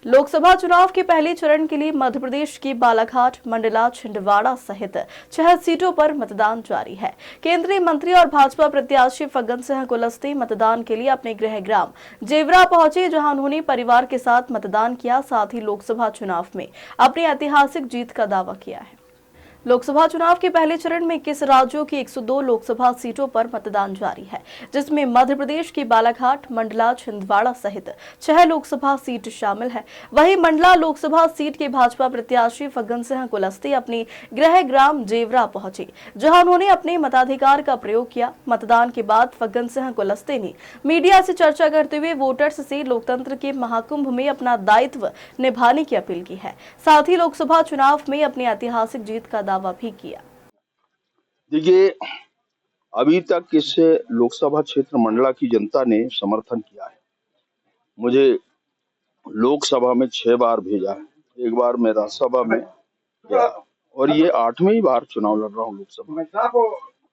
लोकसभा चुनाव के पहले चरण के लिए मध्य प्रदेश की बालाघाट, मंडला, छिंदवाड़ा सहित 6 सीटों पर मतदान जारी है। केंद्रीय मंत्री और भाजपा प्रत्याशी फग्गन सिंह कुलस्ते मतदान के लिए अपने गृह ग्राम जेवरा पहुंचे, जहां उन्होंने परिवार के साथ मतदान किया। साथ ही लोकसभा चुनाव में अपनी ऐतिहासिक जीत का दावा किया है। लोकसभा चुनाव के पहले चरण में 21 राज्यों की 102 लोकसभा सीटों पर मतदान जारी है, जिसमें मध्य प्रदेश की बालाघाट, मंडला, छिंदवाड़ा सहित 6 लोकसभा सीट शामिल है। वहीं मंडला लोकसभा सीट के भाजपा प्रत्याशी फग्गन सिंह कुलस्ते अपनी गृह ग्राम जेवरा पहुंचे, जहां उन्होंने अपने मताधिकार का प्रयोग किया। मतदान के बाद फग्गन सिंह कुलस्ते ने मीडिया से चर्चा करते हुए वोटर्स से लोकतंत्र के महाकुंभ में अपना दायित्व निभाने की अपील की है। साथ ही लोकसभा चुनाव में अपनी ऐतिहासिक जीत का दावा भी किया। देखिए, अभी तक इस लोकसभा क्षेत्र मंडला की जनता ने समर्थन किया है। मुझे लोकसभा में 6 बार भेजा है, एक बार मैं राज्यसभा में गया और ये 8वीं बार चुनाव लड़ रहा हूँ लोकसभा में।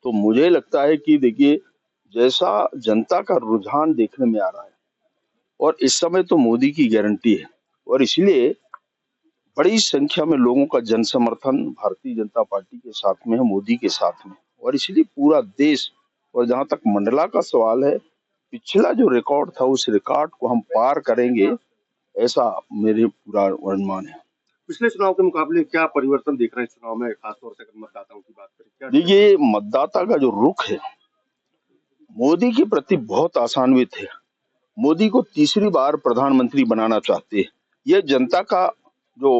तो मुझे लगता है कि देखिए, जैसा जनता का रुझान देखने में आ रहा है और इस समय तो मोदी की गारंटी है और इसलिए बड़ी संख्या में लोगों का जन समर्थन भारतीय जनता पार्टी के साथ में है, मोदी के साथ में, और इसलिए पूरा देश। और जहां तक मंडला का सवाल है, पिछला जो रिकॉर्ड था उस रिकॉर्ड को हम पार करेंगे, ऐसा मेरे पूरा अनुमान है। पिछले चुनाव के मुकाबले क्या परिवर्तन देख रहे हैं इस चुनाव में, खासतौर से अगर मतदाताओं की बात करें? देखिए, मतदाता का जो रुख है मोदी के प्रति बहुत आशान्वित है। मोदी को तीसरी बार प्रधानमंत्री बनाना चाहते हैं। यह जनता का जो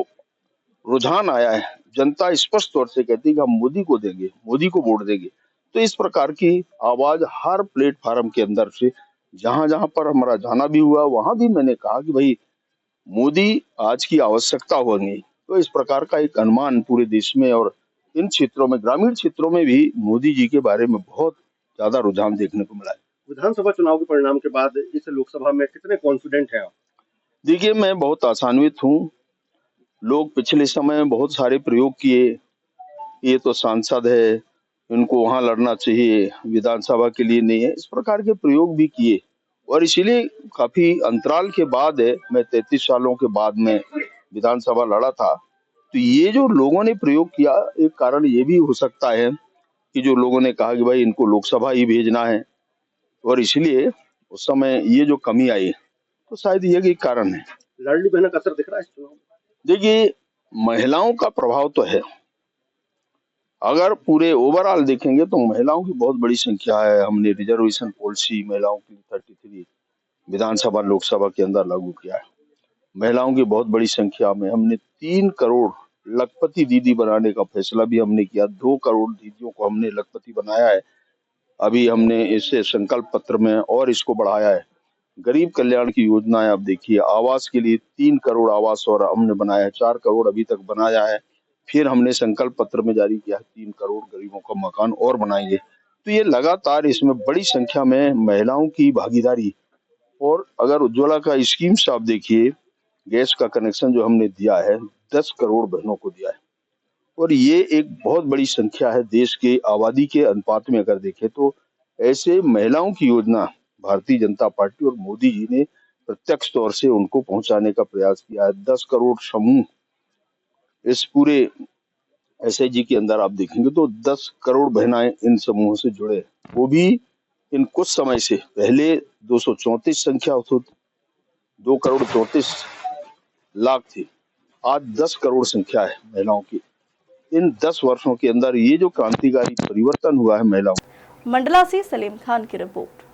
रुझान आया है, जनता स्पष्ट तौर से कहती है कि हम मोदी को देंगे, मोदी को वोट देंगे। तो इस प्रकार की आवाज हर प्लेटफार्म के अंदर से जहां जहां पर हमारा जाना भी हुआ, वहां भी मैंने कहा कि भाई मोदी आज की आवश्यकता होगी। तो इस प्रकार का एक अनुमान पूरे देश में और इन क्षेत्रों में, ग्रामीण क्षेत्रों में भी मोदी जी के बारे में बहुत ज्यादा रुझान देखने को मिला है। विधानसभा चुनाव के परिणाम के बाद इस लोकसभा में कितने कॉन्फिडेंट हैं आप? देखिए, मैं बहुत आशान्वित हूँ। लोग पिछले समय में बहुत सारे प्रयोग किए, ये तो सांसद है, इनको वहां लड़ना चाहिए, विधानसभा के लिए नहीं है, इस प्रकार के प्रयोग भी किए। और इसीलिए काफी अंतराल के बाद मैं 33 सालों के बाद में विधानसभा लड़ा था। तो ये जो लोगों ने प्रयोग किया, एक कारण ये भी हो सकता है कि जो लोगों ने कहा कि भाई इनको लोकसभा ही भेजना है, और इसलिए उस समय ये जो कमी आई, तो शायद ये एक कारण है। लाडली बहना का असर दिख रहा है इस चुनाव में? देखिए, महिलाओं का प्रभाव तो है। अगर पूरे ओवरऑल देखेंगे तो महिलाओं की बहुत बड़ी संख्या है। हमने रिजर्वेशन पॉलिसी महिलाओं की 33 विधानसभा लोकसभा के अंदर लागू किया है। महिलाओं की बहुत बड़ी संख्या में हमने 3 करोड़ लखपति दीदी बनाने का फैसला भी हमने किया। 2 करोड़ दीदियों को हमने लखपति बनाया है। अभी हमने इसे संकल्प पत्र में और इसको बढ़ाया है। गरीब कल्याण की योजनाएं आप देखिए, आवास के लिए 3 करोड़ आवास और हमने बनाया है, 4 करोड़ अभी तक बनाया है। फिर हमने संकल्प पत्र में जारी किया है 3 करोड़ गरीबों का मकान और बनाएंगे। तो ये लगातार इसमें बड़ी संख्या में महिलाओं की भागीदारी। और अगर उज्ज्वला का स्कीम से आप देखिए, गैस का कनेक्शन जो हमने दिया है 10 करोड़ बहनों को दिया है, और ये एक बहुत बड़ी संख्या है देश के आबादी के अनुपात में अगर देखें तो। ऐसे महिलाओं की योजना भारतीय जनता पार्टी और मोदी जी ने प्रत्यक्ष तौर से उनको पहुंचाने का प्रयास किया है। 10 करोड़ समूह इस पूरे एसएचजी के अंदर आप देखेंगे तो 10 करोड़ बहनाएं इन समूहों से जुड़े, वो भी इन कुछ समय से। पहले 234 संख्या होती, 2 करोड़ 34 लाख थी, आज 10 करोड़ संख्या है महिलाओं की। इन 10 वर्षों के अंदर ये जो क्रांतिकारी परिवर्तन हुआ है महिलाओं। मंडला से सलीम खान की रिपोर्ट।